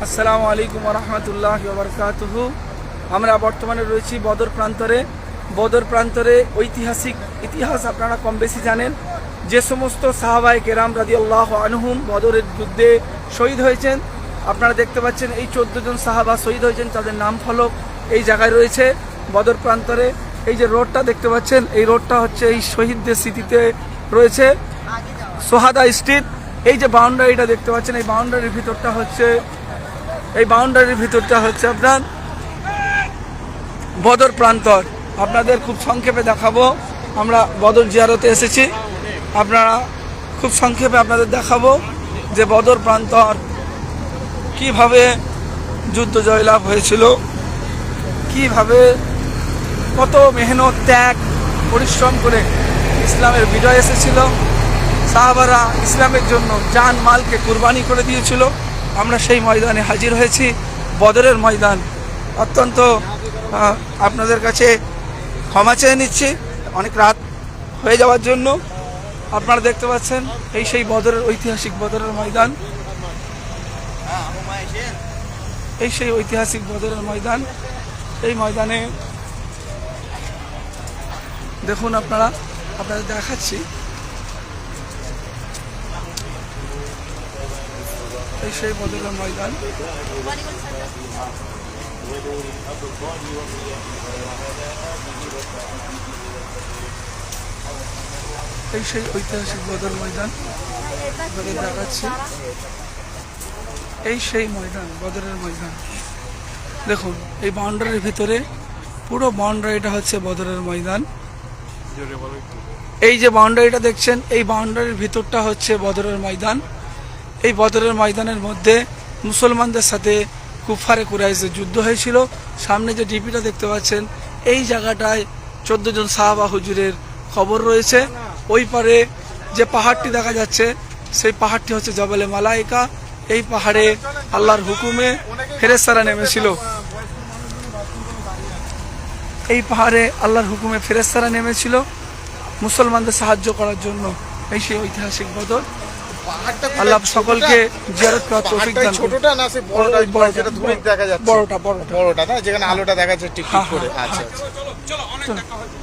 আসসালামু আলাইকুম রহমতুল্লাহি ওয়া বারাকাতুহু। আমরা বর্তমানে রয়েছি বদর প্রান্তরে। বদর প্রান্তরে ঐতিহাসিক ইতিহাস আপনারা কম বেশি জানেন। যে সমস্ত সাহাবায়ে কেরাম রাদিয়াল্লাহু আনহুম বদরের যুদ্ধে শহীদ হয়েছেন, আপনারা দেখতে পাচ্ছেন এই 14 জন সাহাবা শহীদ হয়েছেন, তাদের নাম ফলক এই জায়গায় রয়েছে বদর প্রান্তরে। এই যে রোডটা দেখতে পাচ্ছেন, এই রোডটা হচ্ছে এই শহীদদের স্মৃতিতে রয়েছে, সোহাদা স্ট্রিট। এই যে বাউন্ডারিটা দেখতে পাচ্ছেন, এই বাউন্ডারির ভিতরটা হচ্ছে আপনার বদর প্রান্তর। আপনাদের খুব সংক্ষেপে দেখাবো, আমরা বদর জিয়ারতে এসেছি, আপনারা খুব সংক্ষেপে আপনাদের দেখাবো যে বদর প্রান্তর কিভাবে যুদ্ধ জয়লাভ হয়েছিল, কিভাবে কত মেহনত ত্যাগ পরিশ্রম করে ইসলামের বিজয় এসেছিল। সাহাবারা ইসলামের জন্য জান মালকে কুরবানি করে দিয়েছিল। আমরা সেই ময়দানে হাজির হয়েছি, বদরের ময়দান। অত্যন্ত আপনাদের কাছে ক্ষমা চেয়ে নিচ্ছি অনেক রাত হয়ে যাওয়ার জন্য। আপনারা দেখতে পাচ্ছেন এই সেই বদরের ঐতিহাসিক বদরের ময়দান, এই সেই ঐতিহাসিক বদরের ময়দান। এই ময়দানে দেখুন আপনাদের দেখাচ্ছি, এই সেই বদরের ময়দান। এই সেই ঐতিহাসিক বদর ময়দান আপনাদের দেখাচ্ছি, এই সেই ময়দান বদরের ময়দান। দেখুন এই বাউন্ডারির ভিতরে পুরো বাউন্ডারিটা হচ্ছে বদরের ময়দান। এই যে বাউন্ডারিটা দেখছেন, এই বাউন্ডারির ভিতরটা হচ্ছে বদরের ময়দান। এই বদরের ময়দানের মধ্যে মুসলমানদের সাথে কুফারে কুরাইশের যুদ্ধ হয়েছিল। সামনে যে ডিপিটা দেখতে পাচ্ছেন, এই জায়গাটায় 14 জন সাহাবা হুজুরের খবর রয়েছে। ওই পারে যে পাহাড়টি দেখা যাচ্ছে, সেই পাহাড়টি হচ্ছে জবলে মালাইকা। এই পাহাড়ে আল্লাহর হুকুমে ফেরেশতারা নেমেছিল। এই পাহাড়ে আল্লাহর হুকুমে ফেরেশতারা নেমেছিল মুসলমানদের সাহায্য করার জন্য। এই সেই ঐতিহাসিক বদর। আল্লাহ সকলকে জিয়ারত করার তৌফিক দান করুন। ছোটটা না সে বড়টা, যেটা দূরে দেখা যাচ্ছে? বড়টা বড়টা না, যেখানে আলোটা দেখা যাচ্ছে ঠিক ঠিক করে। আচ্ছা আচ্ছা। চলো অনেক দেখা হবে।